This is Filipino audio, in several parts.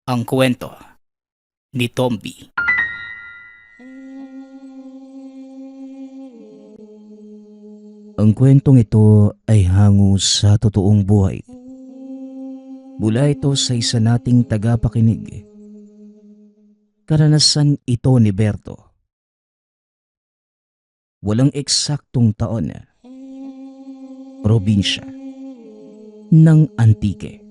Ang kwento ni Tomby. Ang kwentong ito ay hango sa totoong buhay. Mula ito sa isa nating tagapakinig. Karanasan ito ni Berto. Walang eksaktong taon. Probinsya ng Antique.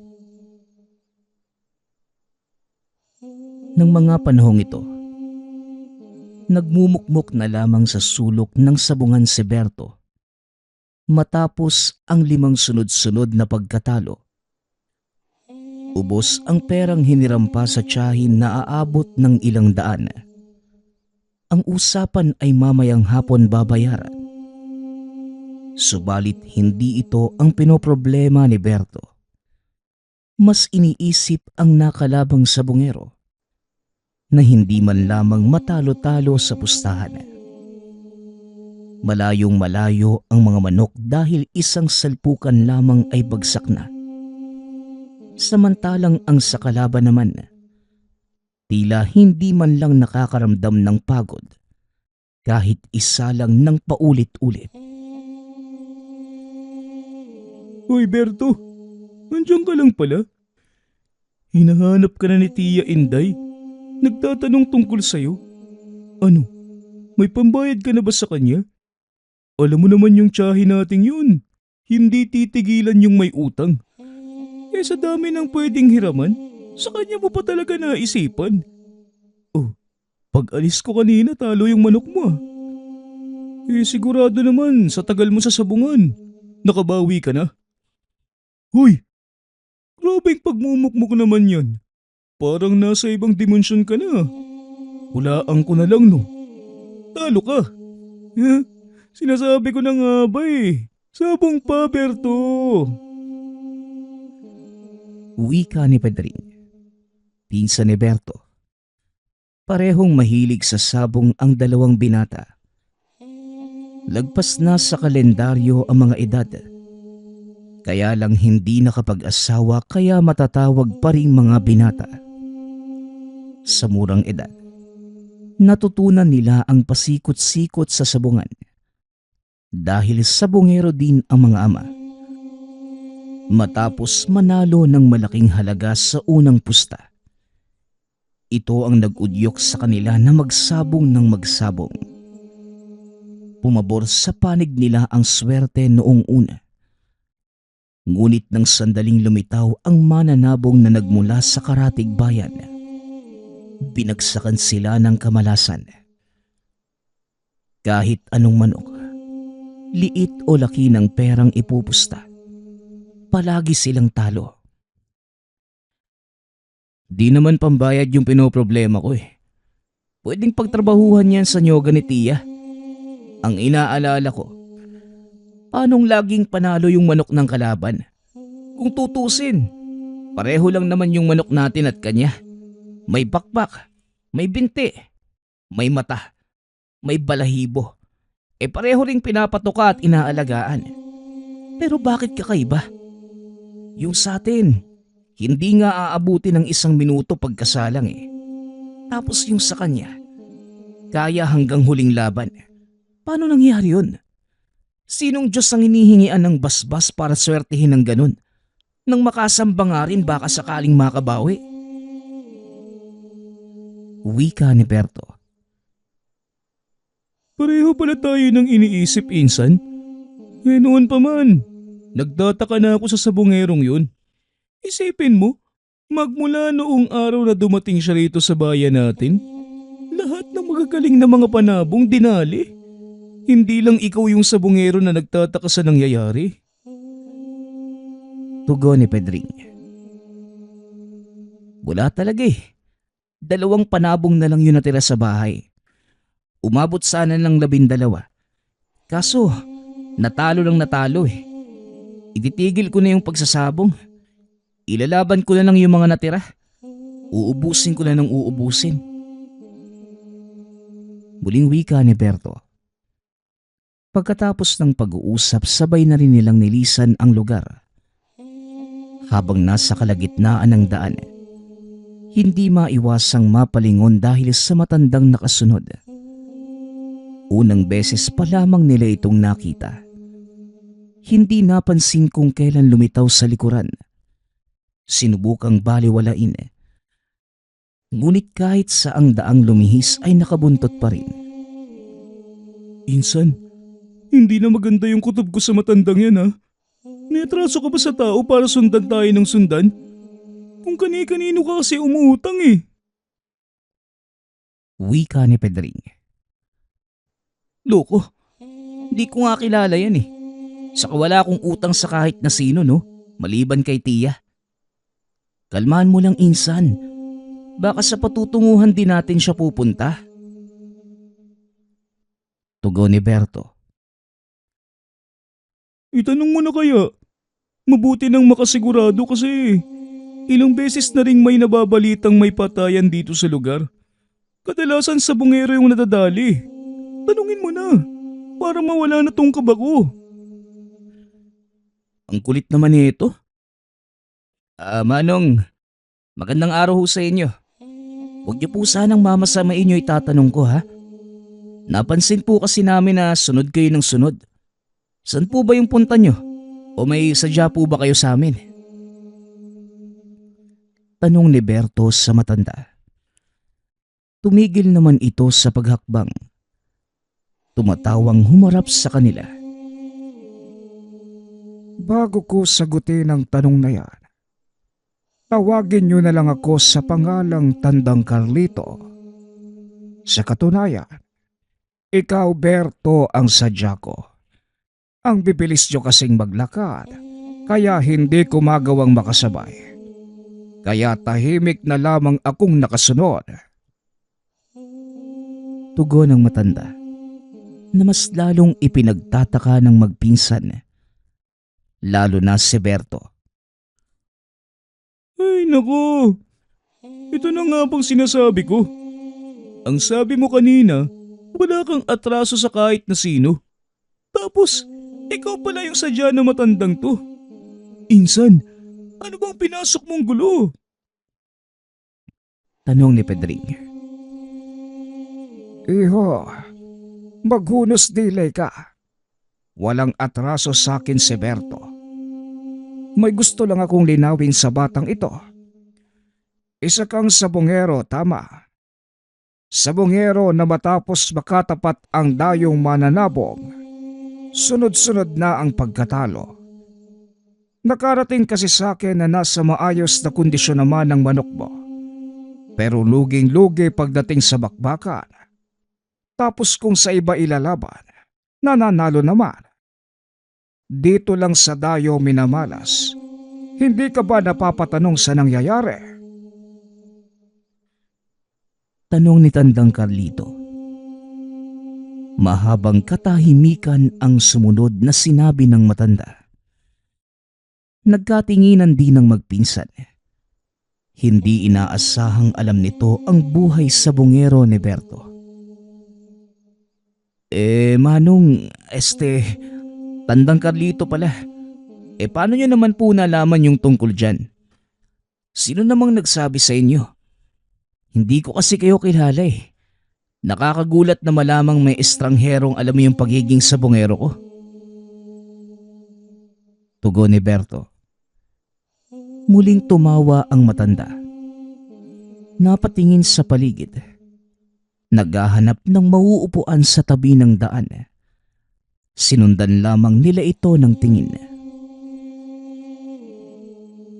Nang mga panahong ito, nagmumukmok na lamang sa sulok ng sabungan si Berto matapos ang 5 sunod-sunod na pagkatalo. Ubos ang perang hiniram pa sa tiyahin na aabot ng ilang daan. Ang usapan ay mamayang hapon babayaran. Subalit hindi ito ang pinoproblema ni Berto. Mas iniisip ang nakalabang sabungero na hindi man lamang matalo-talo sa pustahan. Malayong malayo ang mga manok dahil isang salpukan lamang ay bagsak na. Samantalang ang sa kalaban naman, tila hindi man lang nakakaramdam ng pagod kahit isa lang ng paulit-ulit. Hoy Berto, nandiyan ka lang pala. Hinahanap ka na ni Tia Inday. Nagtatanong tungkol sa'yo. Ano, may pambayad ka na ba sa kanya? Alam mo naman yung tiyahin nating yun. Hindi titigilan yung may utang. Eh sa dami ng pwedeng hiraman, sa kanya mo pa talaga naisipan. Oh, pag alis ko kanina talo yung manok mo ah. Eh sigurado naman sa tagal mo sa sabungan, nakabawi ka na. Hoy, grabeng pagmumukmuk naman yan. Parang nasa ibang dimensyon ka na. Hulaan ko na lang no. Talo ka. Eh, sinasabi ko na nga ba eh. Sabong pa, Berto. Wika ni Pedring, pinsan ni Berto. Parehong mahilig sa sabong ang dalawang binata. Lagpas na sa kalendaryo ang mga edad. Kaya lang hindi nakapag-asawa kaya matatawag pa ring mga binata. Sa murang edad, natutunan nila ang pasikot-sikot sa sabungan. Dahil sabungero din ang mga ama. Matapos manalo ng malaking halaga sa unang pusta, ito ang nag-udyok sa kanila na magsabong ng magsabong. Pumabor sa panig nila ang swerte noong una. Ngunit nang sandaling lumitaw ang mananabong na nagmula sa karatig bayan, binagsakan sila ng kamalasan. Kahit anong manok, liit o laki ng perang ipupusta, palagi silang talo. Di naman pambayad yung pinoproblema ko eh. Pwedeng pagtrabahuhan yan sa nyoga ni Tia. Ang inaalala ko, paanong laging panalo yung manok ng kalaban? Kung tutusin, pareho lang naman yung manok natin at kanya. May bakbak, may binti, may mata, may balahibo. Eh pareho ring pinapatuka at inaalagaan. Pero bakit kakaiba? Yung sa atin, hindi nga aabuti ng 1 minuto pagkasalang eh. Tapos yung sa kanya, kaya hanggang huling laban. Paano nangyari yun? Sinong Diyos ang hinihingian ng basbas para swertihin ng ganun? Nang makasamba nga rin baka sakaling makabawi. Wika ni Berto. Pareho pala tayo ng iniisip, insan. Eh noon pa man, nagtataka na ako sa sabungerong yun. Isipin mo, magmula noong araw na dumating siya rito sa bayan natin, lahat ng magagaling na mga panabong dinali. Hindi lang ikaw yung sabungero na nagtataka sa nangyayari. Tugon ni Pedring. Wala talaga eh. 2 panabong na lang yun natira sa bahay. Umabot sana ng 12. Kaso, natalo lang natalo eh. Ititigil ko na yung pagsasabong. Ilalaban ko na lang yung mga natira. Uubusin ko na ng uubusin. Muling wika ni Berto. Pagkatapos ng pag-uusap, sabay na rin nilang nilisan ang lugar. Habang nasa kalagitnaan ng daan, Hindi maiwasang mapalingon dahil sa matandang nakasunod. Unang beses pa lamang nila itong nakita. Hindi napansin kung kailan lumitaw sa likuran. Sinubukang baliwalain. Ngunit kahit saang daang lumihis ay nakabuntot pa rin. Insan, hindi na maganda yung kutob ko sa matandang yan ha. Niatraso ka ba sa tao para sundan tayo ng sundan? Kung kani-kanino ka kasi umuutang eh. Wika ni Pedring. Loko, Di ko nga kilala yan eh. Saka wala akong utang sa kahit na sino no, maliban kay Tia. Kalmahan mo lang insan. Baka sa patutunguhan din natin siya pupunta. Tugon ni Berto. itanong mo na kaya. Mabuti nang makasigurado kasi ilang beses na ring may nababalitang may patayan dito sa lugar. Kadalasan sa bungero yung nadadali. Tanungin mo na, para mawala na tong kaba ko. Ang kulit naman nito. Manong, magandang araw ho sa inyo. Huwag niyo po sanang mamasamain niyo itatanong ko ha. Napansin po kasi namin na sunod kayo ng sunod. Saan po ba yung punta niyo? O may sadya po ba kayo sa amin? Tanong ni Berto sa matanda. Tumigil naman ito sa paghakbang. Tumatawang humarap sa kanila. Bago ko sagutin ang tanong na yan, tawagin niyo na lang ako sa pangalang Tandang Carlito. Sa katunayan, ikaw Berto ang sadya ko. Ang bibilis niyo kasing maglakad, kaya hindi ko magawang makasabay. Kaya tahimik na lamang akong nakasunod. Tugon ng matanda na mas lalong ipinagtataka ng magpinsan. Lalo na si Berto. Ay nako, ito na nga bang sinasabi ko. Ang sabi mo kanina, wala kang atraso sa kahit na sino. Tapos, ikaw pala yung sadya na matandang to. Insan, ano bang pinasok mong gulo? Tanong ni Pedring. Iho, maghunos dilay ka. Walang atraso sa akin si Berto. May gusto lang akong linawin sa batang ito. Isa kang sabongero, tama. Sabongero na matapos makatapat ang dayong mananabong, sunod-sunod na ang pagkatalo. Nakarating kasi sa akin na nasa maayos na kondisyon naman ng manok mo. Pero luging-lugi pagdating sa bakbakan. Tapos kung sa iba ilalaban, nananalo naman. Dito lang sa dayo minamalas. Hindi ka ba napapatanong sa nangyayari? Tanong ni Tandang Carlito. Mahabang katahimikan ang sumunod na sinabi ng matanda. Nagkatinginan din ng magpinsan. Hindi inaasahang alam nito ang buhay sa bungero ni Berto. Manong, Tandang Carlito pala. Paano nyo naman po nalaman yung tungkol dyan? Sino namang nagsabi sa inyo? Hindi ko kasi kayo kilala eh. Nakakagulat na malamang may estrangherong alam yung pagiging sabongero ko. Tugon ni Berto. Muling tumawa ang matanda. Napatingin sa paligid. Naghahanap ng mauupuan sa tabi ng daan. Sinundan lamang nila ito ng tingin.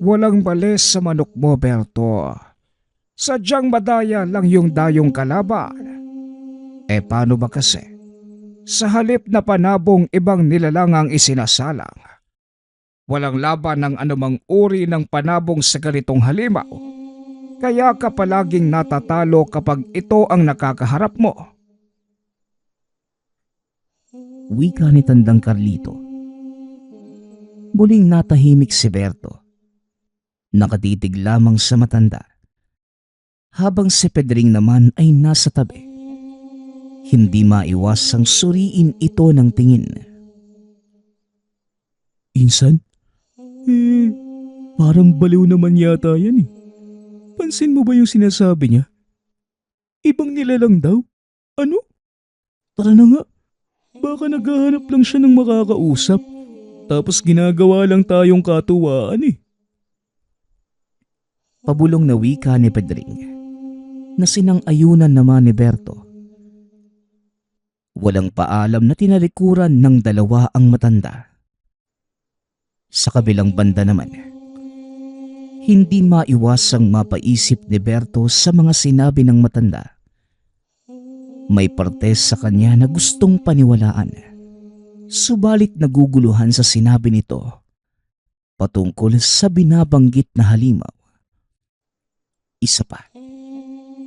Walang bales sa manok mo, Berto. Sadyang madaya lang yung dayong kalaban. Paano ba kasi? Sa halip na panabong ibang nilalang ang isinasalang. Walang laban ng anumang uri ng panabong sa ganitong halimaw. Kaya ka palaging natatalo kapag ito ang nakakaharap mo. Wika ni Tandang Carlito. Muling natahimik si Berto. Nakatitig lamang sa matanda. Habang si Pedring naman ay nasa tabi. Hindi maiwasang suriin ito ng tingin. Insan? Parang baliw naman yata yan eh. Pansin mo ba yung sinasabi niya? Ibang nilalang daw? Ano? Tara na nga. Baka naghahanap lang siya ng makakausap. Tapos ginagawa lang tayong katuwaan eh. Pabulong na wika ni Pedring na sinang-ayunan naman ni Berto. Walang paalam na tinalikuran ng dalawa ang matanda. Sa kabilang banda naman, hindi maiwasang mapaisip ni Berto sa mga sinabi ng matanda. May parte sa kanya na gustong paniwalaan, subalit naguguluhan sa sinabi nito patungkol sa binabanggit na halimaw. Isa pa,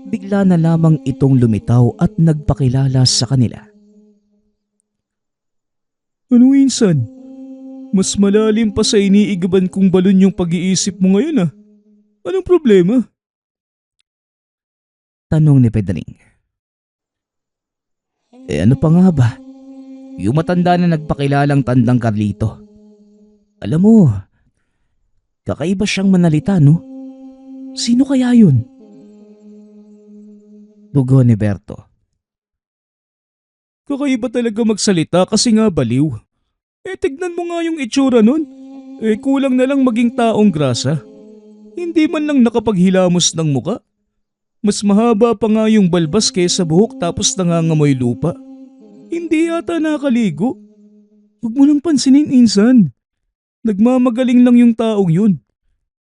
bigla na lamang itong lumitaw at nagpakilala sa kanila. Ano insan? Mas malalim pa sa iniigaban kong balon yung pag-iisip mo ngayon ah. Anong problema? Tanong ni Pedring. Ano pa nga ba? Yung matanda na nagpakilalang tandang Carlito. Alam mo, kakaiba siyang manalita, no? Sino kaya yun? Dugo ni Berto. Kakaiba talaga magsalita kasi nga baliw. Tignan mo nga yung itsura nun. Kulang na lang maging taong grasa. Hindi man lang nakapaghilamos ng muka. Mas mahaba pa nga yung balbas kaysa buhok tapos nangangamoy lupa. Hindi yata nakaligo. Huwag mo nang pansinin, insan. Nagmamagaling lang yung taong yun.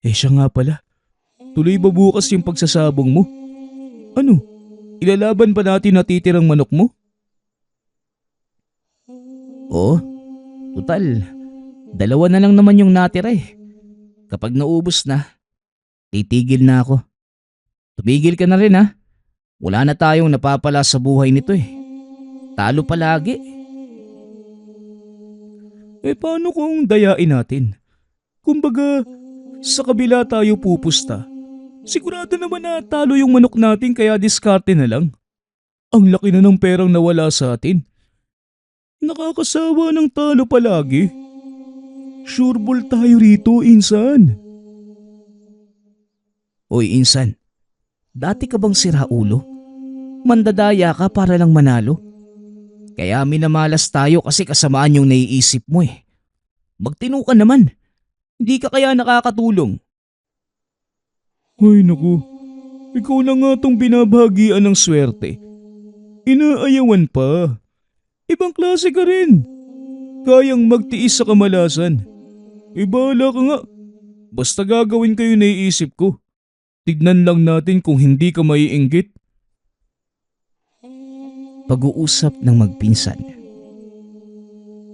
Siya nga pala. Tuloy ba bukas yung pagsasabong mo? Ano? Ilalaban pa natin natitirang manok mo? Oo, total. 2 na lang naman yung natira eh. Kapag naubos na, titigil na ako. Tumigil ka na rin ha. Wala na tayong napapala sa buhay nito eh. Talo palagi. Paano kung dayain natin? Kumbaga, sa kabila tayo pupusta. Sigurado naman na talo yung manok natin kaya diskarte na lang. Ang laki na ng perang nawala sa atin. Nakakasawa ng talo palagi. Sureball tayo rito, insan. Oy insan, dati ka bang siraulo? Mandadaya ka para lang manalo? Kaya minamalas tayo kasi kasamaan yung naiisip mo eh. Magtino ka naman. Hindi ka kaya nakakatulong. Ay naku, ikaw na nga tong binabahagian ng swerte. Inaayawan pa. Ibang klase ka rin. Kayang magtiis sa kamalasan. Bahala ka nga. Basta gagawin ko yung naiisip ko. Tignan lang natin kung hindi ka maiinggit. Pag-uusap ng magpinsan.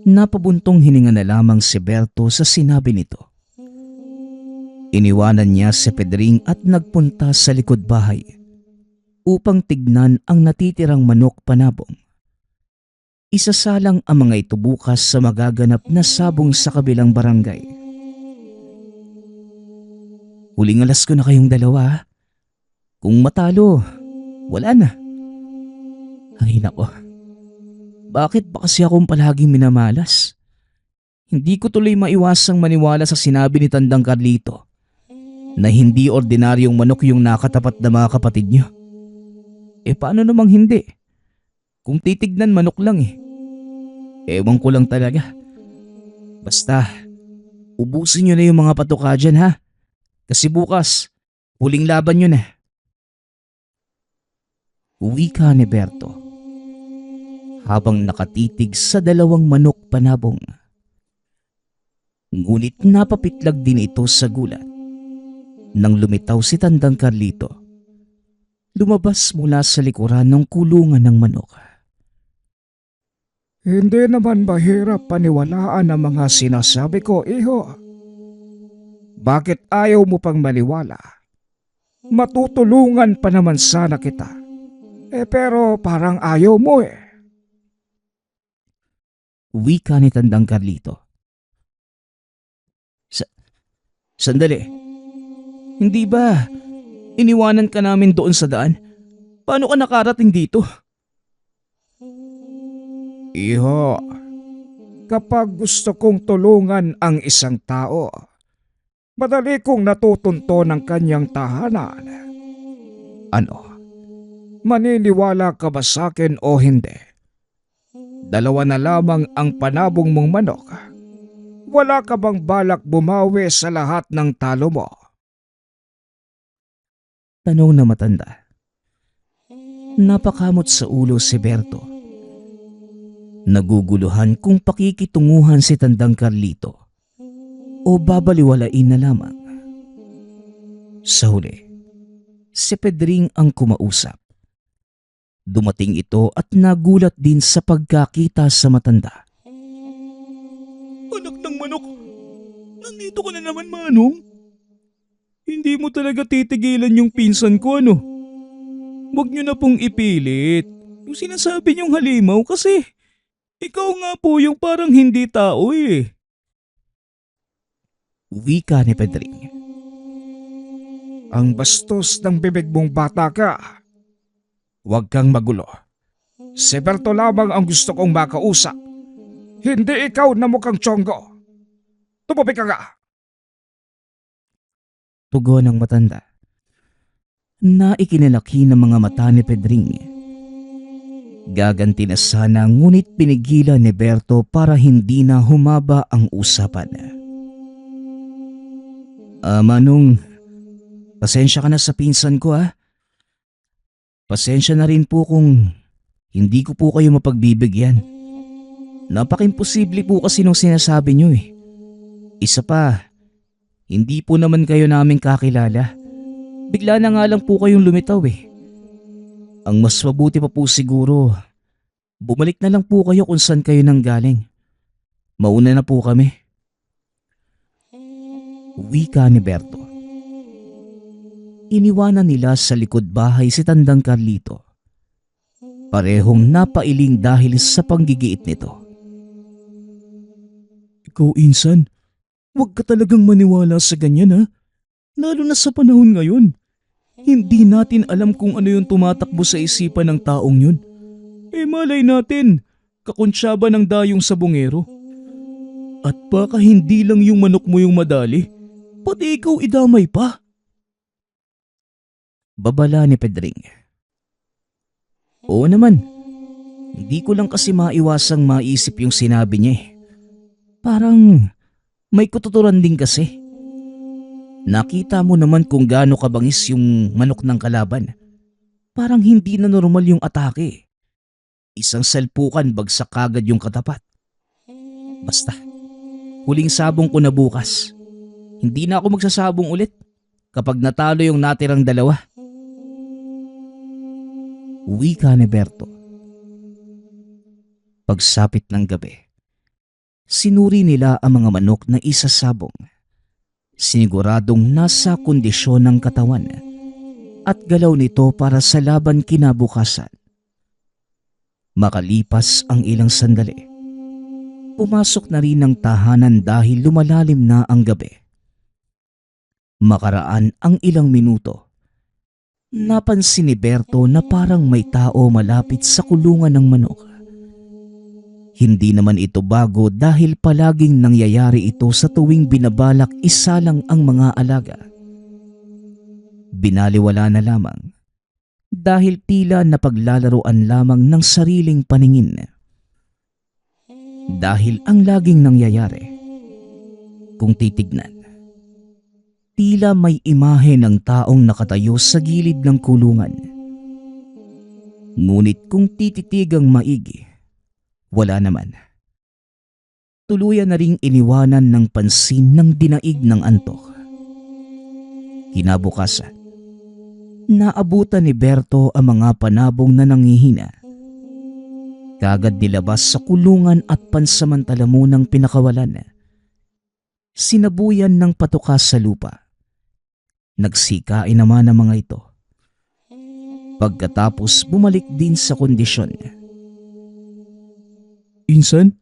Napabuntong hininga na lamang si Berto sa sinabi nito. Iniwanan niya si Pedring at nagpunta sa likod bahay upang tignan ang natitirang manok panabong. Isasalang ang mga ito bukas sa magaganap na sabong sa kabilang barangay. Huling alas ko na kayong dalawa. Kung matalo, wala na. Ay nako, bakit ba kasi akong palaging minamalas? Hindi ko tuloy maiwasang maniwala sa sinabi ni Tandang Carlito na hindi ordinaryong manok yung nakatapat na mga kapatid niyo. Paano namang hindi? Kung titignan manok lang eh. Ewan ko lang talaga. Basta, ubusin niyo na yung mga patuka dyan ha. Kasi bukas, huling laban yun eh. Uwi ka ni Berto habang nakatitig sa 2 manok panabong. Ngunit napapitlag din ito sa gulat nang lumitaw si Tandang Carlito. Lumabas mula sa likuran ng kulungan ng manok. Hindi naman mahirap paniwalaan ang mga sinasabi ko, iho. Bakit ayaw mo pang maniwala? Matutulungan pa naman sana kita. Pero parang ayaw mo eh. Wika ni Tandang Carlito. Sandali. Hindi ba iniwanan ka namin doon sa daan? Paano ka nakarating dito? Iho, kapag gusto kong tulungan ang isang tao, Madali kong natutunto ng kanyang tahanan. Ano? Maniniwala ka ba sa akin o hindi? Dalawa na lamang ang panabong mong manok. Wala ka bang balak bumawi sa lahat ng talo mo? Tanong na matanda. Napakamot sa ulo si Berto. Naguguluhan kung pakikitunguhan si Tandang Carlito o babaliwalain na lamang. Sa huli, si Pedring ang kumausap. Dumating ito at nagulat din sa pagkakita sa matanda. Anak ng manok, nandito ka na naman, Manong. Hindi mo talaga titigilan yung pinsan ko, ano? Huwag niyo na pong ipilit yung sinasabi niyong halimaw kasi ikaw nga po yung parang hindi tao eh. Wika ni Pedring. Ang bastos ng bibig mong bata ka. Huwag kang magulo. Si Berto lamang ang gusto kong makausap. Hindi ikaw na mukhang tiyonggo. Tumabi ka nga. Tugon ng matanda. Naikinalaki ng mga mata ni Pedring. Gaganti na sana ngunit pinigilan ni Berto para hindi na humaba ang usapan. Manong, pasensya ka na sa pinsan ko ha. Pasensya na rin po kung hindi ko po kayo mapagbibigyan. Napaka-imposible po kasi nung sinasabi nyo eh. Isa pa, hindi po naman kayo naming kakilala. Bigla na nga lang po kayong lumitaw eh. Ang mas mabuti pa po siguro, bumalik na lang po kayo kung saan kayo nanggaling. Mauna na po kami. Wika ni Berto. Iniwanan nila sa likod bahay si Tandang Carlito. Parehong napailing dahil sa panggigiit nito. Ikaw, insan, huwag ka talagang maniwala sa ganyan ha. Lalo na sa panahon ngayon. Hindi natin alam kung ano yung tumatakbo sa isipan ng taong yun. Eh malay natin, kakonsyaba ng dayong sa bungero. At baka hindi lang yung manok mo yung madali, pati ikaw idamay pa. Babala ni Pedring. Oo naman, hindi ko lang kasi maiwasang maisip yung sinabi niya eh. Parang may kututuran din kasi. Nakita mo naman kung gaano kabangis yung manok ng kalaban. Parang hindi na normal yung atake. Isang salpukan bagsak kagad yung katapat. Basta, huling sabong ko na bukas. Hindi na ako magsasabong ulit kapag natalo yung natirang dalawa. Wika ni Berto. Pagsapit ng gabi, sinuri nila ang mga manok na isasabong. Siniguradong nasa kondisyon ng katawan at galaw nito para sa laban kinabukasan. Makalipas ang ilang sandali, pumasok na rin ang tahanan dahil lumalalim na ang gabi. Makaraan ang ilang minuto, napansin ni Berto na parang may tao malapit sa kulungan ng manok. Hindi naman ito bago dahil palaging nangyayari ito sa tuwing binabalak isalang ang mga alaga. Binaliwala na lamang dahil tila napaglalaroan lamang ng sariling paningin. Dahil ang laging nangyayari, kung titignan, tila may imahe ng taong nakatayo sa gilid ng kulungan. Ngunit kung tititigang maigi, wala naman. Tuluyan na ring iniwanan ng pansin ng dinaig ng antok. Kinabukasan, naabutan ni Berto ang mga panabong na nangihina. Kagad nilabas sa kulungan at pansamantala munang pinakawalan. Sinabuyan ng patuka sa lupa. Nagsikain naman ang mga ito. Pagkatapos bumalik din sa kondisyon. Insan,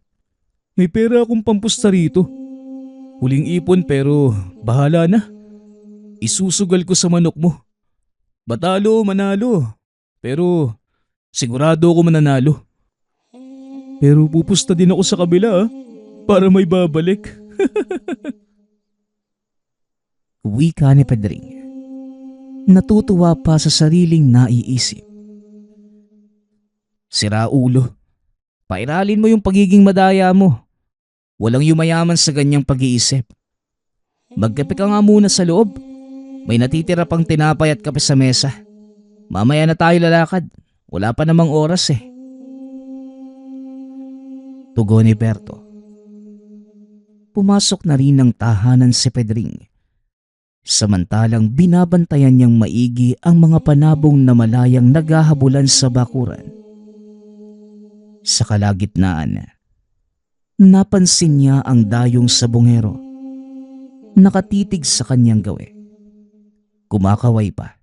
may pera akong pampusta rito. Huling ipon pero bahala na. Isusugal ko sa manok mo. Batalo, manalo. Pero sigurado ako mananalo. Pero pupusta din ako sa kabila para may babalik. Wika ni Pedring. Natutuwa pa sa sariling naiisip. Sira ulo. Pairalin mo yung pagiging madaya mo. Walang yumayaman sa ganyang pag-iisip. Magkape ka nga muna sa loob. May natitira pang tinapay at kape sa mesa. Mamaya na tayo lalakad. Wala pa namang oras eh. Tugon ni Berto. Pumasok na rin ng tahanan si Pedring. Samantalang binabantayan niyang maigi ang mga panabong na malayang naghahabulan sa bakuran. Sa kalagitnaan, napansin niya ang dayong sabongero. Nakatitig sa kanyang gawi. Kumakaway pa.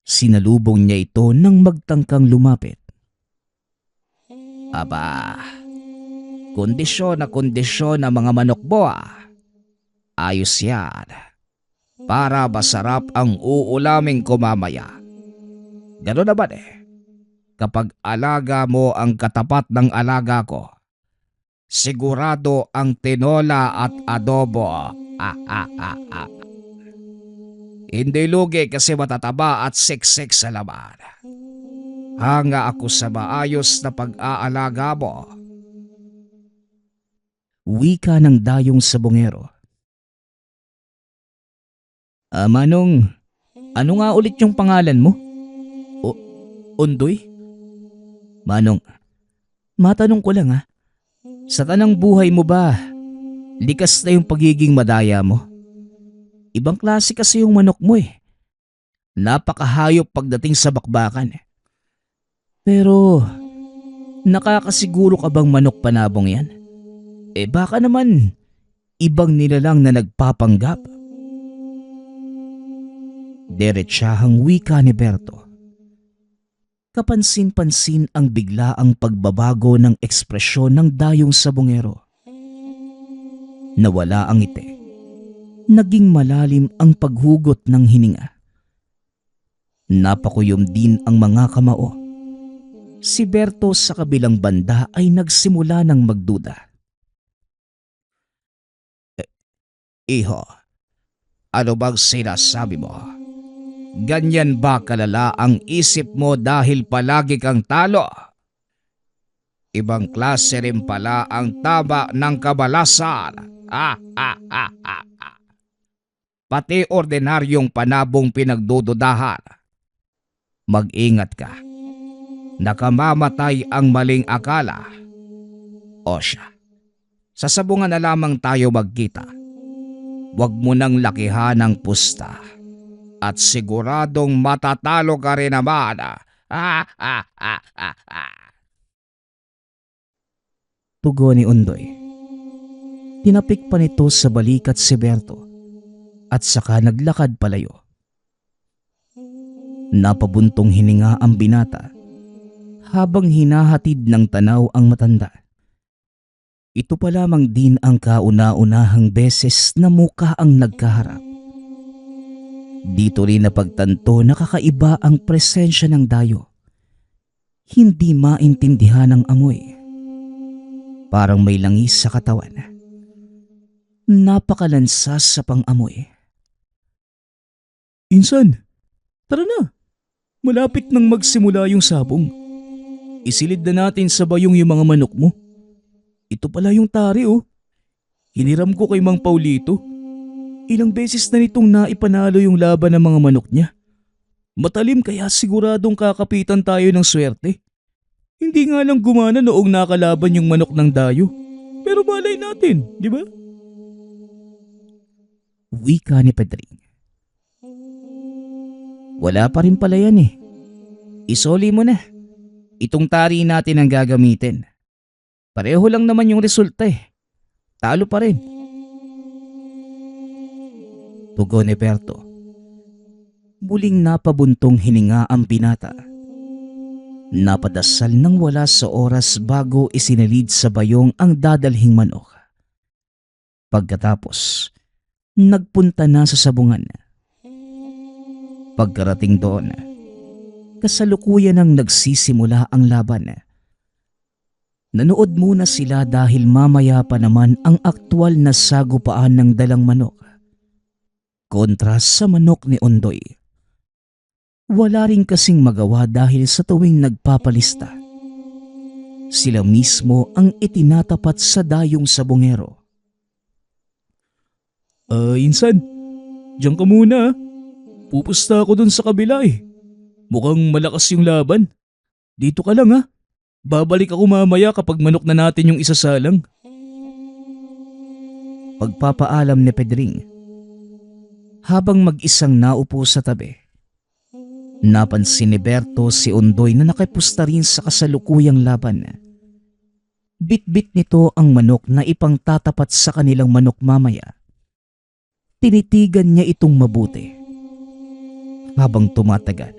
Sinalubong niya ito nang magtangkang lumapit. Aba, kondisyon na kondisyon ang mga manok mo ah. Ayos yan. Para masarap ang uulaming ko mamaya. Gano'n naman eh. Kapag alaga mo ang katapat ng alaga ko, sigurado ang tinola at adobo. Hindi lugi kasi matataba at siksik sa laman. Hanga ako sa maayos na pag-aalaga mo. Wika ng dayong sabongero. Manong, ano nga ulit yung pangalan mo? Undoy? Manong, matanong ko lang ha. Sa tanang buhay mo ba, likas na yung pagiging madaya mo? Ibang klase kasi yung manok mo eh. Napakahayop pagdating sa bakbakan. Pero, nakakasiguro ka bang manok panabong yan? Baka naman, ibang nilalang na nagpapanggap. Diretsahang wika ni Berto. Kapansin-pansin ang biglaang pagbabago ng ekspresyon ng dayong sabongero. Nawala ang ngiti. Naging malalim ang paghugot ng hininga. Napakuyom din ang mga kamao. Si Berto sa kabilang banda ay nagsimula ng magduda. Iho, ano bang sinasabi mo? Ganyan ba kalala ang isip mo dahil palagi kang talo? Ibang klase rin pala ang tama ng kabalasan. Pati ordinaryong panabong pinagdududahan. Mag-ingat ka. Nakamamatay ang maling akala. O siya, sasabungan na lamang tayo magkita. Huwag mo nang lakihan ang pusta. At siguradong matatalo ka rin naman. Tugon ni Undoy. Tinapik pa nito sa balikat si Berto at saka naglakad palayo. Napabuntong hininga ang binata habang hinahatid ng tanaw ang matanda. Ito pa lamang din ang kauna-unahang beses na mukha ang nagkaharap. Dito rin napagtanto na kakaiba ang presensya ng dayo. Hindi maintindihan ang amoy. Parang may langis sa katawan. Napakalansas sa pang-amoy. Insan, tara na. Malapit nang magsimula yung sabong. Isilid na natin sa bayong yung mga manok mo. Ito pala yung tari oh. Hiniram ko kay Mang Paulito. Ilang beses na nitong naipanalo yung laban ng mga manok niya. Matalim kaya siguradong kakapitan tayo ng swerte. Hindi nga lang gumana noong nakalaban yung manok ng dayo. Pero malay natin, di ba? Wika ni Pedring. Wala pa rin pala yan eh. Isoli mo na. Itong tari natin ang gagamitin. Pareho lang naman yung resulta eh. Talo pa rin. Tugon ni Berto. Muling napabuntong hininga ang binata. Napadasal nang wala sa oras bago isinalid sa bayong ang dadalhing manok. Pagkatapos, nagpunta na sa sabungan. Pagkarating doon, kasalukuyan ang nagsisimula ang laban. Nanood muna sila dahil mamaya pa naman ang aktwal na sagupaan ng dalang manok. Kontra sa manok ni Ondoy. Wala rin kasing magawa dahil sa tuwing nagpapalista, sila mismo ang itinatapat sa dayong sabongero. Insan, diyan ka muna. Pupusta ako dun sa kabila eh. Mukhang malakas yung laban. Dito ka lang ha. Babalik ako mamaya kapag manok na natin yung isasalang. Pagpapaalam ni Pedring. Habang mag-isang naupo sa tabi, napansin ni Berto si Ondoy na nakipusta rin sa kasalukuyang laban. Bit-bit nito ang manok na ipangtatapat sa kanilang manok mamaya. Tinitigan niya itong mabuti. Habang tumatagal,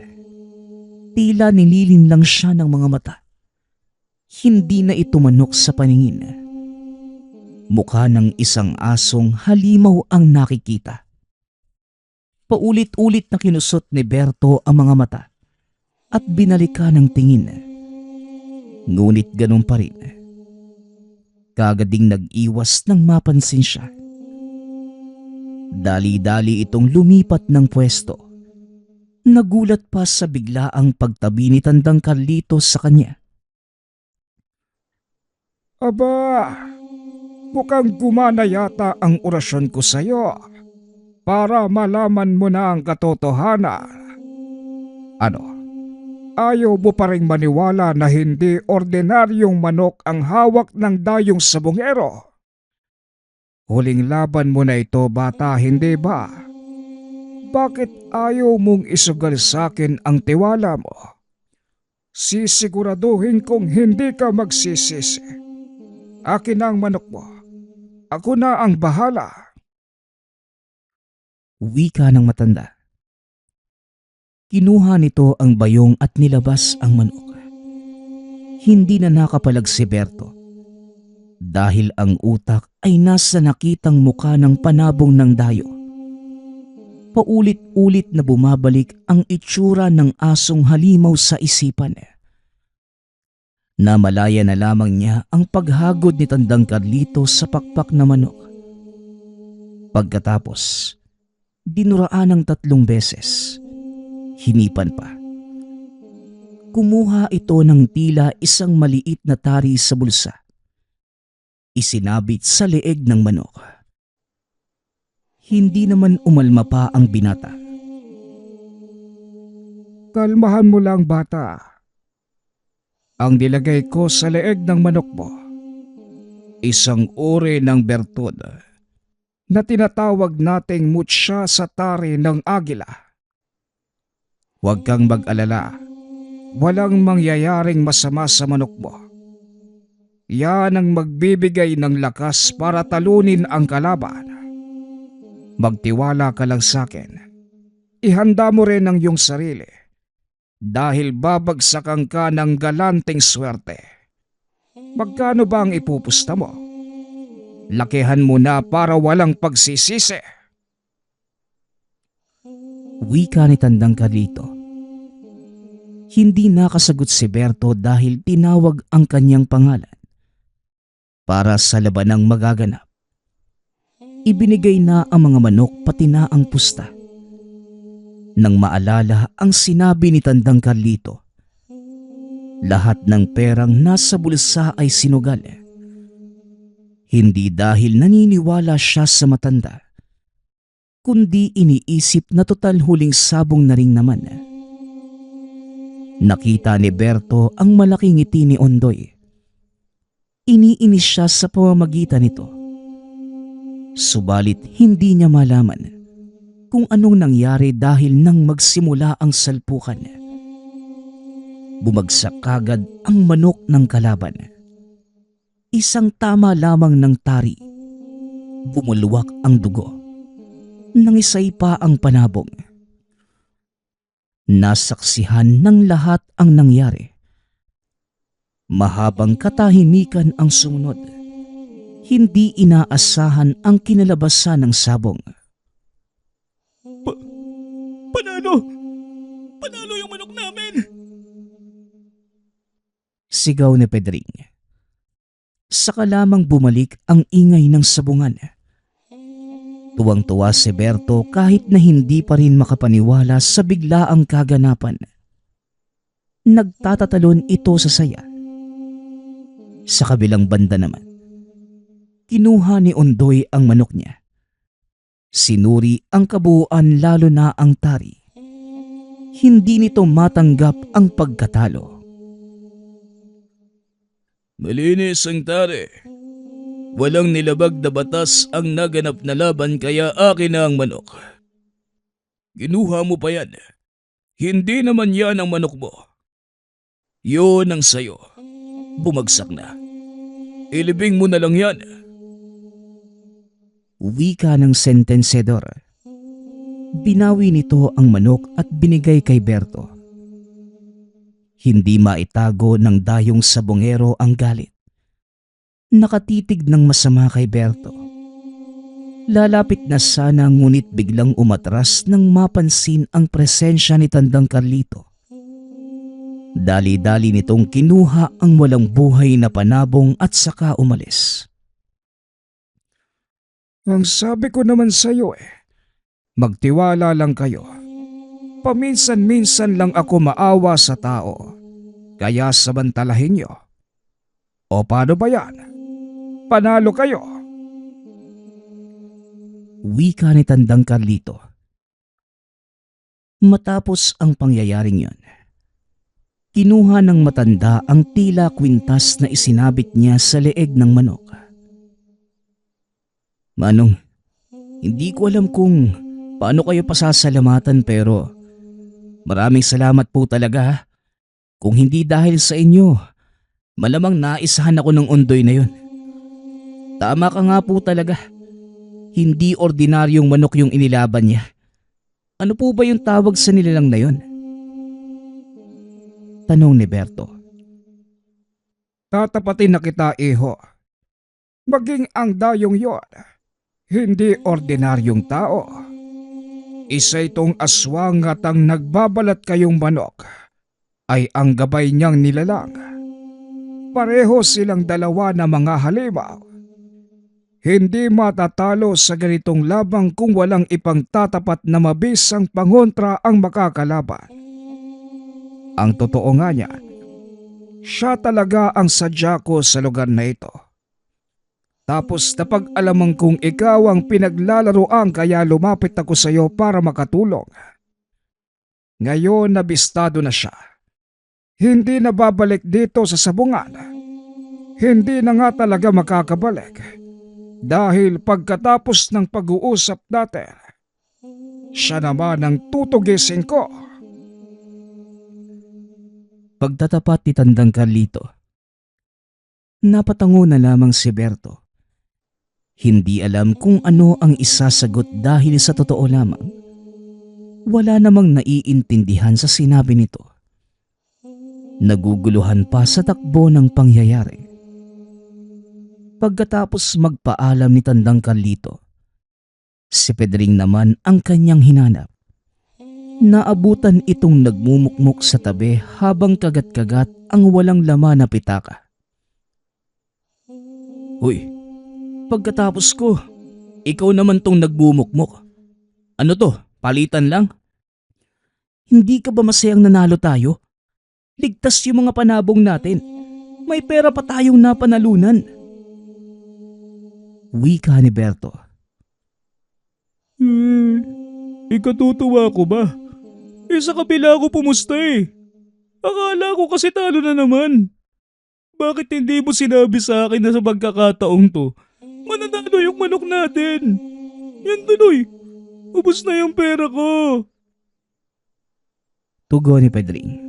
tila nililin lang siya ng mga mata. Hindi na ito manok sa paningin. Mukha ng isang asong halimaw ang nakikita. Paulit-ulit na kinusot ni Berto ang mga mata at binalikan ng tingin. Ngunit ganun pa rin. Kagading nag-iwas nang mapansin siya. Dali-dali itong lumipat ng pwesto. Nagulat pa sa biglaang pagtabi ni Tandang Carlito sa kanya. Aba, mukhang gumana yata ang orasyon ko sa iyo para malaman mo na ang katotohanan. Ano? Ayaw mo pa ring maniwala na hindi ordinaryong manok ang hawak ng dayong sabongero? Huling laban mo na ito, bata, hindi ba? Bakit ayaw mong isugal sa akin ang tiwala mo? Sisiguraduhin kong hindi ka magsisisi. Akin na ang manok mo. Ako na ang bahala. Wika ng matanda. Kinuha nito ang bayong at nilabas ang manok. Hindi na nakapalag si Berto dahil ang utak ay nasa nakitang muka ng panabong ng dayo. Paulit-ulit na bumabalik ang itsura ng asong halimaw sa isipan. Namalaya na lamang niya ang paghagod ni Tandang Carlito sa pakpak na manok. Pagkatapos, dinuraan ng 3 beses. Hinipan pa. Kumuha ito ng tila isang maliit na tari sa bulsa. Isinabit sa leeg ng manok. Hindi naman umalma pa ang binata. Kalmahan mo lang, bata. Ang nilagay ko sa leeg ng manok mo, isang uri ng bertud na tinatawag nating mutya sa tari ng agila. Huwag kang mag-alala. Walang mangyayaring masama sa manok mo. Yan ang magbibigay ng lakas para talunin ang kalaban. Magtiwala ka lang sa akin. Ihanda mo rin ang iyong sarili dahil babagsakan ka ng galanteng swerte. Magkano ba ang ipupusta mo? Lakihan mo na para walang pagsisisi. Wika ni Tandang Carlito. Hindi nakasagot si Berto dahil tinawag ang kanyang pangalan. Para sa labanang magaganap, ibinigay na ang mga manok pati na ang pusta. Nang maalala ang sinabi ni Tandang Carlito, lahat ng perang nasa bulsa ay sinugal. Hindi dahil naniniwala siya sa matanda, kundi iniisip na total huling sabong na rin naman. Nakita ni Berto ang malaking ngiti ni Ondoy. Iniinis siya sa pamamagitan nito. Subalit hindi niya malaman kung anong nangyari dahil nang magsimula ang salpukan. Bumagsak kagad ang manok ng kalaban. Isang tama lamang ng tari. Bumulwak ang dugo. Nangisay pa ang panabong. Nasaksihan ng lahat ang nangyari. Mahabang katahimikan ang sumunod. Hindi inaasahan ang kinalabasan ng sabong. Panalo! Panalo yung manok namin! Sigaw ni Pedring. Saka lamang bumalik ang ingay ng sabungan. Tuwang-tuwa si Berto kahit na hindi pa rin makapaniwala sa biglaang kaganapan. Nagtatatalon ito sa saya. Sa kabilang banda naman, kinuha ni Ondoy ang manok niya. Sinuri ang kabuuan lalo na ang tari. Hindi nito matanggap ang pagkatalo. Malinis ang tari. Walang nilabag na batas ang naganap na laban kaya akin na ang manok. Ginuha mo pa yan. Hindi naman yan ang manok mo. Yun ang sayo. Bumagsak na. Ilibing mo na lang yan. Wika ng sentensedor. Binawi nito ang manok at binigay kay Berto. Hindi maitago ng dayong sabongero ang galit. Nakatitig ng masama kay Berto. Lalapit na sana ngunit biglang umatras nang mapansin ang presensya ni Tandang Carlito. Dali-dali nitong kinuha ang walang buhay na panabong at saka umalis. Ang sabi ko naman sa'yo magtiwala lang kayo. Paminsan-minsan lang ako maawa sa tao. Kaya samantalahin nyo. O paano ba yan? Panalo kayo. Wika ni Tandang Carlito. Matapos ang pangyayaring yon, kinuha ng matanda ang tila kwintas na isinabit niya sa leeg ng manok. Manong, hindi ko alam kung paano kayo pasasalamatan pero maraming salamat po talaga ha. Kung hindi dahil sa inyo, malamang naisahan ako ng Ondoy na yun. Tama ka nga po talaga. Hindi ordinaryong manok yung inilaban niya. Ano po ba yung tawag sa nilalang na yun? Tanong ni Berto. Tatapatin na kita, iho. Maging ang dayong yon, hindi ordinaryong tao. Isa itong aswang at ang nagbabalat kayong manok ay ang gabay niyang nilalang. Pareho silang dalawa na mga halimaw. Hindi matatalo sa ganitong labang kung walang ipangtatapat na mabisang pangontra ang makakalaban. Ang totoo nga niyan, siya talaga ang sadya ko sa lugar na ito. Tapos napag-alaman kong ikaw ang pinaglalaroan kaya lumapit ako sa iyo para makatulong. Ngayon nabistado na siya. Hindi na babalik dito sa sabungan. Hindi na nga talaga makakabalik. Dahil pagkatapos ng pag-uusap natin, siya naman ang tutugisin ko. Pagtatapat ni Tandang Carlito, napatango na lamang si Berto. Hindi alam kung ano ang isasagot dahil sa totoo lamang. Wala namang naiintindihan sa sinabi nito. Naguguluhan pa sa takbo ng pangyayari. Pagkatapos magpaalam ni Tandang Carlito, si Pedring naman ang kanyang hinanap. Naabutan itong nagmumukmok sa tabi habang kagat-kagat ang walang laman na pitaka. Hoy, pagkatapos ko, ikaw naman tong nagbumukmok. Ano to, palitan lang? Hindi ka ba masayang nanalo tayo? Ligtas yung mga panabong natin. May pera pa tayong napanalunan. Wika ni Berto. Ikatutuwa ko ba? Sa kabila ako pumusta Akala ko kasi talo na naman. Bakit hindi mo sinabi sa akin na sa pagkakataong to, mananalo yung manok natin? Yan tuloy, ubos na yung pera ko. Tugon ni Pedring.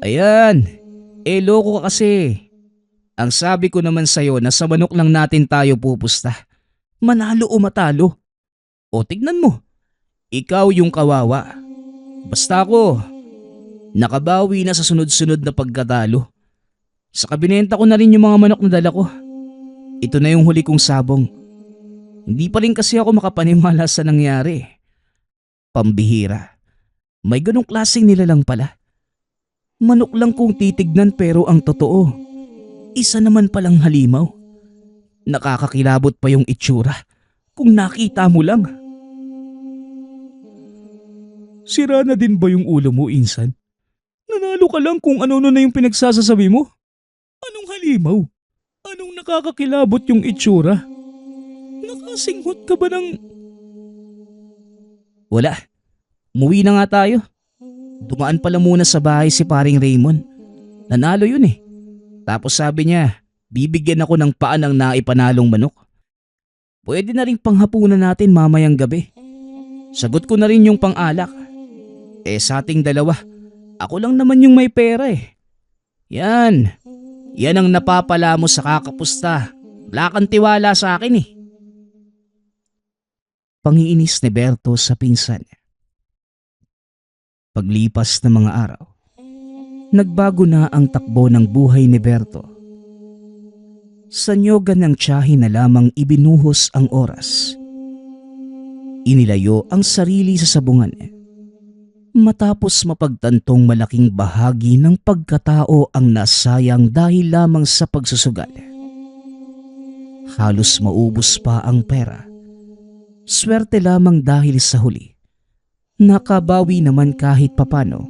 Ayan, loko ka kasi. Ang sabi ko naman sa'yo na sa manok lang natin tayo pupusta. Manalo o matalo. O tignan mo, ikaw yung kawawa. Basta ako, nakabawi na sa sunod-sunod na pagkatalo. Sa kabinenta ko na rin yung mga manok na dala ko. Ito na yung huli kong sabong. Hindi pa rin kasi ako makapaniwala sa nangyari. Pambihira. May ganong klaseng nilalang pala. Manok lang kung titignan pero ang totoo, isa naman palang halimaw. Nakakakilabot pa yung itsura. Kung nakita mo lang. Sira na din ba yung ulo mo, Insan? Nanalo ka lang kung ano na yung pinagsasasabi mo. Anong halimaw? Anong nakakakilabot yung itsura? Nakasinghot ka ba ng... Wala. Umuwi na nga tayo. Dumaan pala muna sa bahay si paring Raymond. Nanalo yun eh. Tapos sabi niya, bibigyan ako ng paa ng naipanalong manok. Pwede na rin panghapunan natin mamayang gabi. Sagot ko na rin yung pang-alak. Sa ating dalawa, ako lang naman yung may pera eh. Yan ang napapala mo sa kakapusta. Wala kang tiwala sa akin eh. Pangiinis ni Berto sa pinsan. Paglipas ng mga araw, nagbago na ang takbo ng buhay ni Berto. Sa nyogan ng tiyahin na lamang ibinuhos ang oras. Inilayo ang sarili sa sabungan. Matapos mapagtantong malaking bahagi ng pagkatao ang nasayang dahil lamang sa pagsusugal. Halos maubos pa ang pera. Swerte lamang dahil sa huli. Nakabawi naman kahit papano.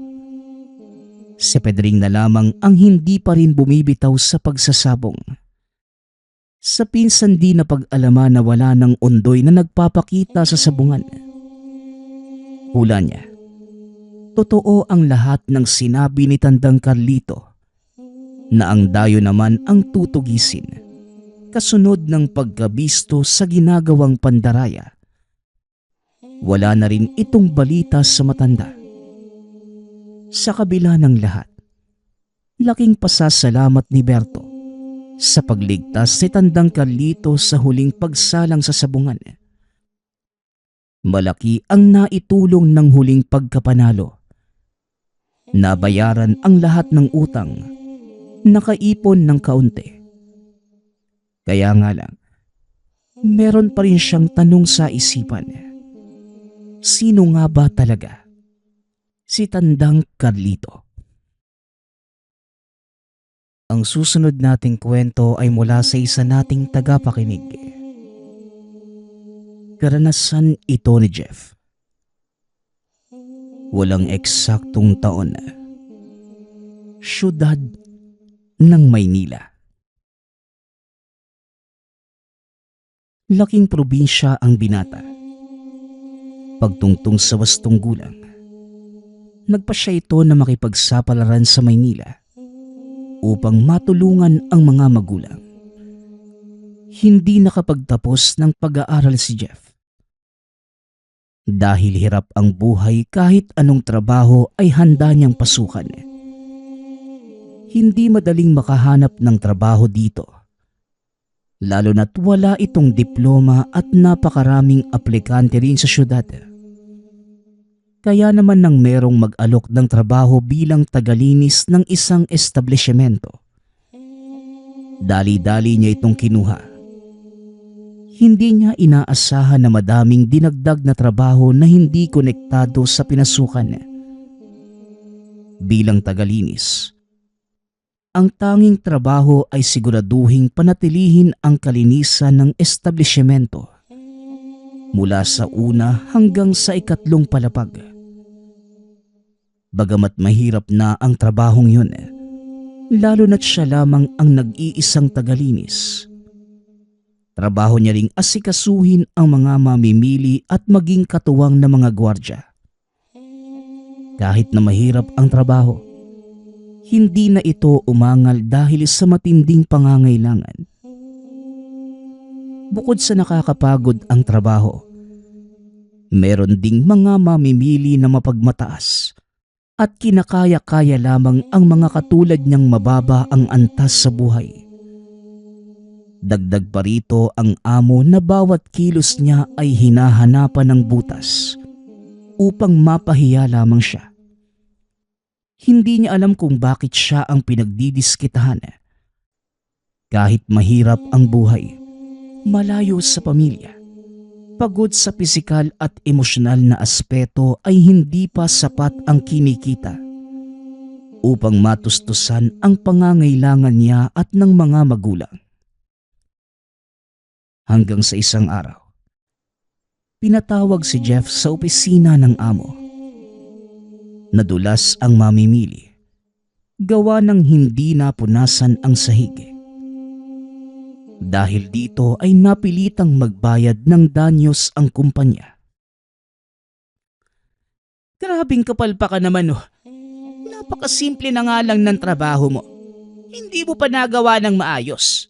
Si Pedring na lamang ang hindi pa rin bumibitaw sa pagsasabong. Sa pinsan di na pag-alaman na wala ng undoy na nagpapakita sa sabungan. Hula niya. Totoo ang lahat ng sinabi ni Tandang Carlito na ang dayo naman ang tutugisin kasunod ng pagkabisto sa ginagawang pandaraya. Wala na rin itong balita sa matanda. Sa kabila ng lahat, laking pasasalamat ni Berto sa pagligtas si Tandang Carlito sa huling pagsalang sa sabungan. Malaki ang naitulong ng huling pagkapanalo. Nabayaran ang lahat ng utang, nakaipon ng kaunti. Kaya nga lang, meron pa rin siyang tanong sa isipan. Sino nga ba talaga si Tandang Carlito? Ang susunod nating kwento ay mula sa isa nating tagapakinig. Karanasan ito ni Jeff. Walang eksaktong taon. Siyudad ng Maynila. Laking probinsya ang binata. Pagtungtong sa wastong gulang, nagpa siya ito na makipagsapalaran sa Maynila upang matulungan ang mga magulang. Hindi nakapagtapos ng pag-aaral si Jeff. Dahil hirap ang buhay, kahit anong trabaho ay handa niyang pasukan. Hindi madaling makahanap ng trabaho dito. Lalo na't wala itong diploma at napakaraming aplikante rin sa syudad. Kaya naman nang merong mag-alok ng trabaho bilang tagalinis ng isang establishmento, dali-dali niya itong kinuha. Hindi niya inaasahan na madaming dinagdag na trabaho na hindi konektado sa pinasukan. Bilang tagalinis, ang tanging trabaho ay siguraduhing panatilihin ang kalinisan ng establishmento mula sa una hanggang sa ikatlong palapag. Bagamat mahirap na ang trabahong yun, lalo na't siya lamang ang nag-iisang tagalinis. Trabaho niya ring asikasuhin ang mga mamimili at maging katuwang na mga gwardya. Kahit na mahirap ang trabaho, hindi na ito umangal dahil sa matinding pangangailangan. Bukod sa nakakapagod ang trabaho, meron ding mga mamimili na mapagmataas at kinakaya-kaya lamang ang mga katulad niyang mababa ang antas sa buhay. Dagdag pa rito ang amo na bawat kilos niya ay hinahanapan ng butas upang mapahiya lamang siya. Hindi niya alam kung bakit siya ang pinagdidiskitahan. Kahit mahirap ang buhay, malayo sa pamilya, pagod sa pisikal at emosyonal na aspeto ay hindi pa sapat ang kinikita upang matustusan ang pangangailangan niya at ng mga magulang. Hanggang sa isang araw, pinatawag si Jeff sa opisina ng amo. Nadulas ang mamimili, gawa ng hindi napunasan ang sahig. Dahil dito ay napilitang magbayad ng danyos ang kumpanya. Grabing kapal pa ka naman oh. Napakasimple na nga lang ng trabaho mo. Hindi mo pa nagawa ng maayos.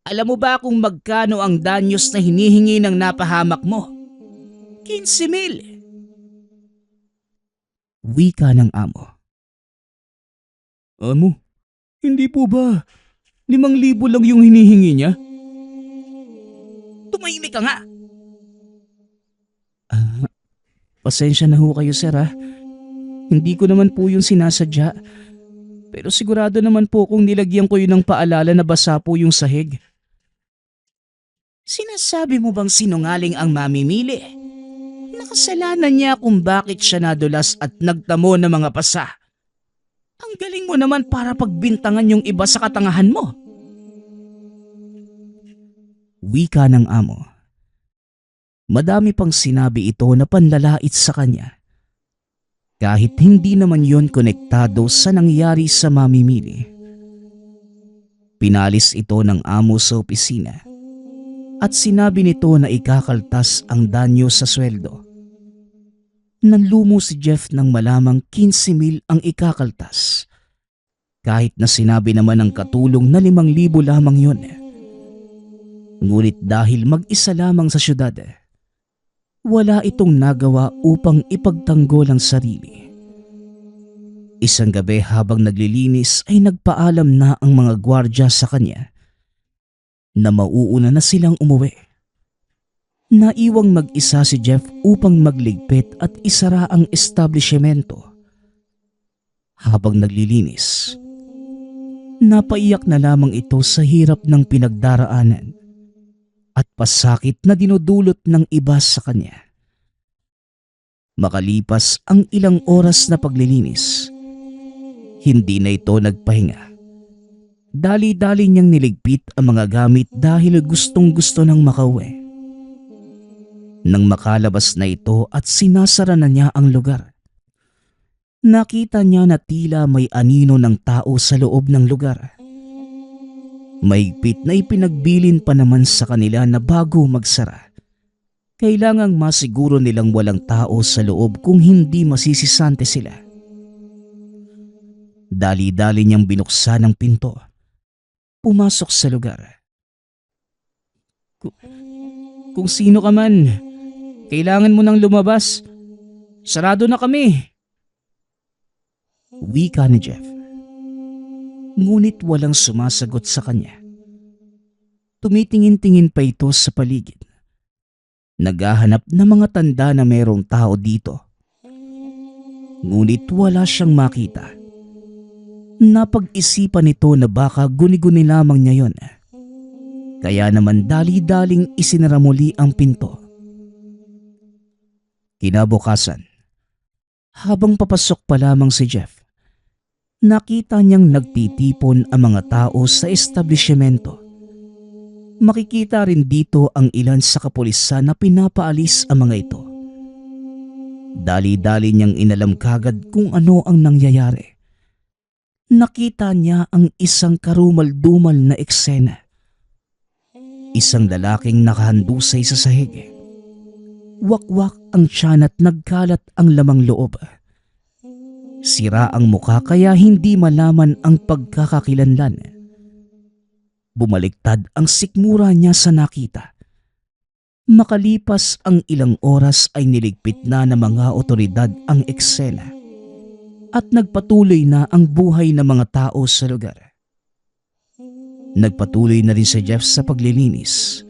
Alam mo ba kung magkano ang danyos na hinihingi ng napahamak mo? 15,000. Wika ng amo. Amo, hindi po ba 5,000 lang yung hinihingi niya? Tumahimik ka nga. Pasensya na ho kayo sir ha. Hindi ko naman po yung sinasadya. Pero sigurado naman po kung nilagyan ko yun ng paalala na basa po yung sahig. Sinasabi mo bang sinungaling ang mamimili? Nakasalanan niya kung bakit siya nadulas at nagtamo ng mga pasa. Ang galing mo naman para pagbintangan yung iba sa katangahan mo. Wika ng amo. Madami pang sinabi ito na panlalait sa kanya. Kahit hindi naman yon konektado sa nangyari sa mamimili. Pinalis ito ng amo sa opisina at sinabi nito na ikakaltas ang danyo sa sweldo. Nanlumo si Jeff nang malamang 15,000 ang ikakaltas. Kahit na sinabi naman ng katulong na 5,000 lamang yon. Ngunit dahil mag-isa lamang sa syudad, wala itong nagawa upang ipagtanggol ang sarili. Isang gabi habang naglilinis ay nagpaalam na ang mga gwardya sa kanya na mauuna na silang umuwi. Naiwang mag-isa si Jeff upang magligpit at isara ang establishmento. Habang naglilinis, napaiyak na lamang ito sa hirap ng pinagdaraanan at pasakit na dinudulot ng iba sa kanya. Makalipas ang ilang oras na paglilinis, hindi na ito nagpahinga. Dali-dali niyang niligpit ang mga gamit dahil gustong-gusto ng makauwi. Nang makalabas na ito at sinasara na niya ang lugar, nakita niya na tila may anino ng tao sa loob ng lugar. Mahigpit na ipinagbilin pa naman sa kanila na bago magsara, kailangang masiguro nilang walang tao sa loob kung hindi masisisante sila. Dali-dali niyang binuksan ang pinto. Pumasok sa lugar. Kung sino ka man, kailangan mo nang lumabas. Sarado na kami. Wika ni Jeff. Ngunit walang sumasagot sa kanya. Tumitingin-tingin pa ito sa paligid. Naghahanap ng mga tanda na mayroong tao dito. Ngunit wala siyang makita. Napag-isipan nito na baka guni-guni lamang niya yon. Kaya naman dali-daling isinara muli ang pinto. Kinabukasan, habang papasok pa lamang si Jeff, nakita niyang nagtitipon ang mga tao sa establishmento. Makikita rin dito ang ilan sa kapulisan na pinapaalis ang mga ito. Dali-dali niyang inalam kagad kung ano ang nangyayari. Nakita niya ang isang karumal-dumal na eksena. Isang lalaking nakahandusay sa sahig. Wakwak ang tiyan at nagkalat ang lamang loob. Sira ang mukha kaya hindi malaman ang pagkakakilanlan. Bumaliktad ang sikmura niya sa nakita. Makalipas ang ilang oras ay niligpit na ng mga otoridad ang eksena at nagpatuloy na ang buhay ng mga tao sa lugar. Nagpatuloy na rin si Jeff sa paglilinis.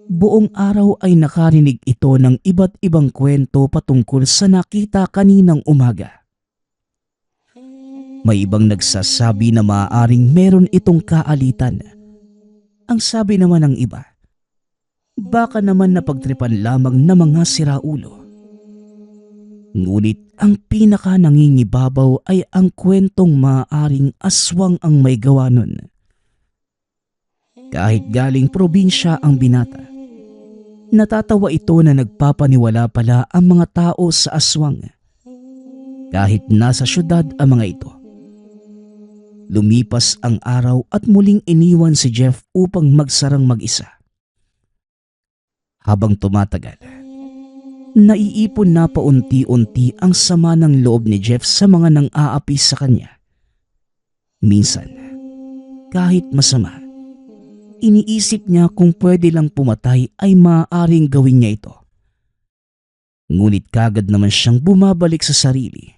Buong araw ay nakarinig ito ng iba't ibang kwento patungkol sa nakita kaninang umaga. May ibang nagsasabi na maaaring meron itong kaalitan. Ang sabi naman ng iba, baka naman napagtripan lamang ng mga siraulo. Ngunit ang pinaka nangingibabaw ay ang kwentong maaaring aswang ang may gawa nun. Kahit galing probinsya ang binata, Natatawa ito na nagpapaniwala pala ang mga tao sa aswang. Kahit nasa syudad ang mga ito. Lumipas ang araw at muling iniwan si Jeff upang magsarang mag-isa. Habang tumatagal, naiipon na paunti-unti ang sama ng loob ni Jeff sa mga nang-aapi sa kanya. Minsan, kahit masama, iniisip niya kung pwede lang pumatay ay maaaring gawin niya ito. Ngunit kagad naman siyang bumabalik sa sarili.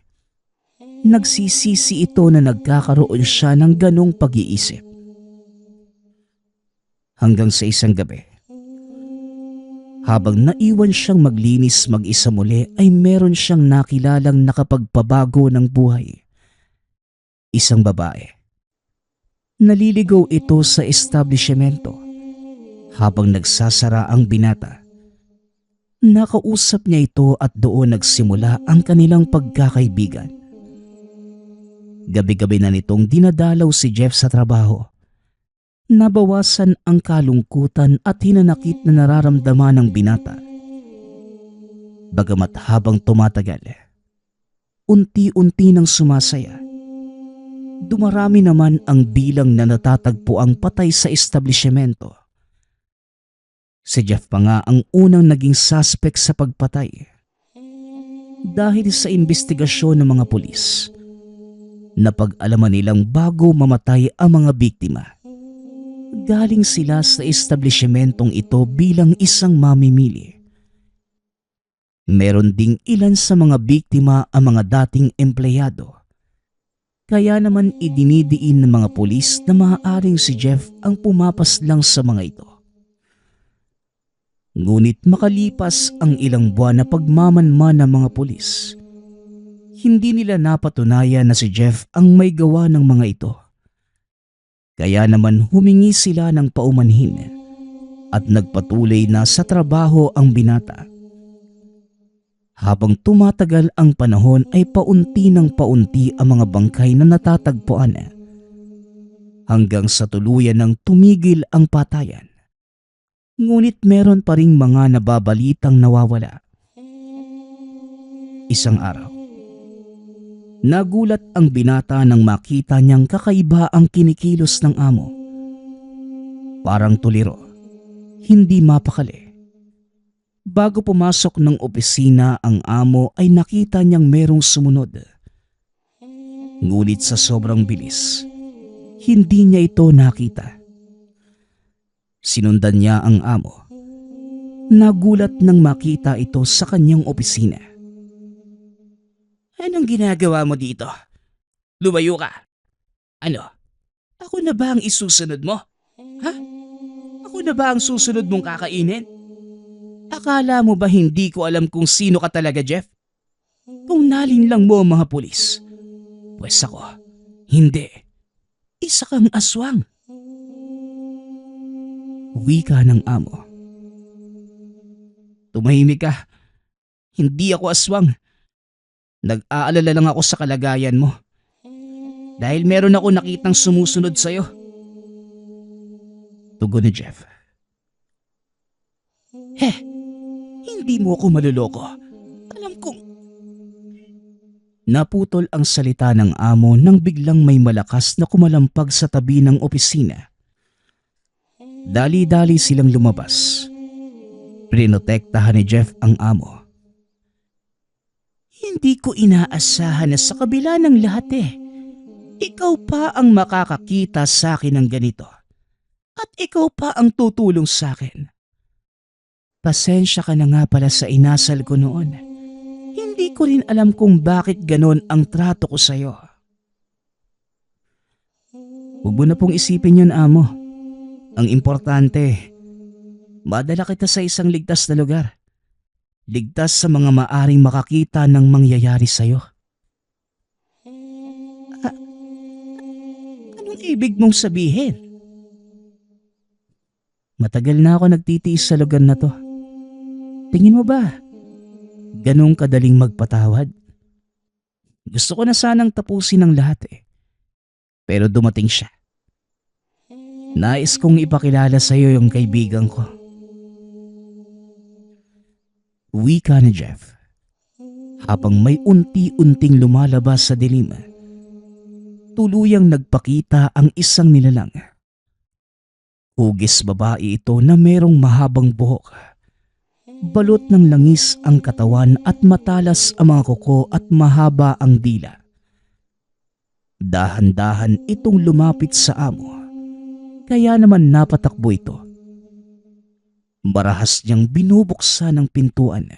Nagsisisi ito na nagkakaroon siya ng ganong pag-iisip. Hanggang sa isang gabi, habang naiwan siyang maglinis mag-isa muli ay meron siyang nakilalang nakapagpabago ng buhay. Isang babae. Naliligaw ito sa establishmento. Habang nagsasara ang binata, nakausap niya ito at doon nagsimula ang kanilang pagkakaibigan. Gabi-gabi na nitong dinadalaw si Jeff sa trabaho. Nabawasan ang kalungkutan at hinanakit na nararamdaman ng binata. Bagamat habang tumatagal, unti-unti nang sumasaya. Dumarami naman ang bilang na natatagpo ang patay sa establishmento. Si Jeff pa nga ang unang naging suspect sa pagpatay. Dahil sa investigasyon ng mga pulis, napag-alaman nilang bago mamatay ang mga biktima. Galing sila sa establishmentong ito bilang isang mamimili. Meron ding ilan sa mga biktima ang mga dating empleyado. Kaya naman idinidiin ng mga pulis na maaaring si Jeff ang pumapas lang sa mga ito. Ngunit makalipas ang ilang buwan na pagmamanman ng mga pulis, hindi nila napatunayan na si Jeff ang may gawa ng mga ito. Kaya naman humingi sila ng paumanhin at nagpatuloy na sa trabaho ang binata. Habang tumatagal ang panahon ay paunti ng paunti ang mga bangkay na natatagpuan hanggang sa tuluyan ng tumigil ang patayan. Ngunit meron pa ring mga nababalitang nawawala. Isang araw, nagulat ang binata nang makita niyang kakaiba ang kinikilos ng amo. Parang tuliro, hindi mapakali. Bago pumasok ng opisina ang amo ay nakita niyang merong sumunod. Ngunit sa sobrang bilis, hindi niya ito nakita. Sinundan niya ang amo. Nagulat nang makita ito sa kanyang opisina. Anong ginagawa mo dito? Lumayo ka. Ano? Ako na ba ang isusunod mo? Ha? Ako na ba ang susunod mong kakainin? Akala mo ba hindi ko alam kung sino ka talaga, Jeff? Kung nalinlang mo ang mga pulis. Pwes ako, hindi. Isa kang aswang. Wika ng amo. Tumahimik ka. Hindi ako aswang. Nag-aalala lang ako sa kalagayan mo. Dahil meron ako nakitang sumusunod sa'yo. Tugon ni Jeff. Hindi mo ako maluloko. Alam kong... Naputol ang salita ng amo nang biglang may malakas na kumalampag sa tabi ng opisina. Dali-dali silang lumabas. Prinotektahan ni Jeff ang amo. Hindi ko inaasahan na sa kabila ng lahat ikaw pa ang makakakita sa akin ng ganito. At ikaw pa ang tutulong sa akin. Pasensya ka na nga pala sa inasal ko noon. Hindi ko rin alam kung bakit ganon ang trato ko sa'yo. Huwag mo na pong isipin yun, amo. Ang importante, madala kita sa isang ligtas na lugar. Ligtas sa mga maaring makakita ng mangyayari sa'yo. Anong ibig mong sabihin? Matagal na ako nagtitiis sa lugar na to. Tingin mo ba, ganong kadaling magpatawad? Gusto ko na sanang tapusin ang lahat pero dumating siya. Nais kong ipakilala sa iyo yung kaibigan ko. Wika ni Jeff. Habang may unti-unting lumalabas sa dilim, tuluyang nagpakita ang isang nilalang. Hugis babae ito na merong mahabang buhok. Balot ng langis ang katawan at matalas ang mga kuko at mahaba ang dila. Dahan-dahan itong lumapit sa amo, kaya naman napatakbo ito. Marahas niyang binubuksan ang pintuan.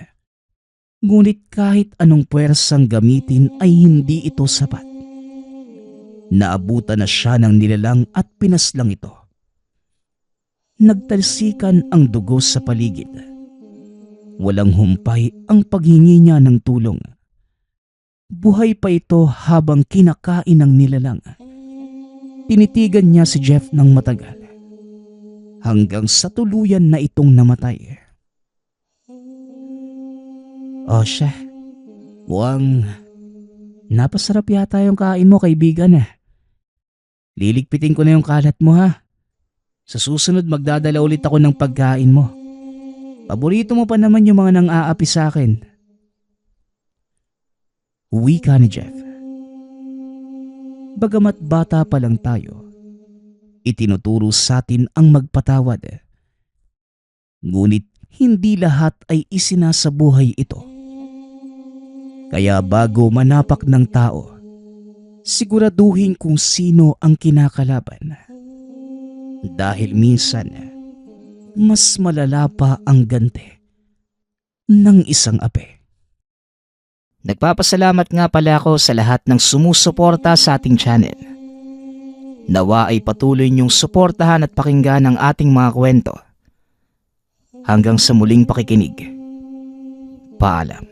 Ngunit kahit anong puwersang gamitin ay hindi ito sapat. Naabutan na siya ng nilalang at pinaslang ito. Nagtalsikan ang dugo sa paligid. Walang humpay ang paghingi niya ng tulong. Buhay pa ito habang kinakain ng nilalang. Tinitigan niya si Jeff ng matagal. Hanggang sa tuluyan na itong namatay. O siya, mukhang napasarap yata yung kain mo, kaibigan. Liligpitin ko na yung kalat mo, ha. Sa susunod magdadala ulit ako ng pagkain mo. Paborito mo pa naman yung mga nang-aapi sa akin. Wika ni Jeff. Bagamat bata pa lang tayo, itinuturo sa atin ang magpatawad. Ngunit hindi lahat ay isinasabuhay ito. Kaya bago manapak ng tao, siguraduhin kung sino ang kinakalaban. Dahil minsan, mas malala pa ang ganti ng isang ape. Nagpapasalamat nga pala ako sa lahat ng sumusuporta sa ating channel. Nawa ay patuloy niyong suportahan at pakinggan ang ating mga kwento. Hanggang sa muling pakikinig. Paalam.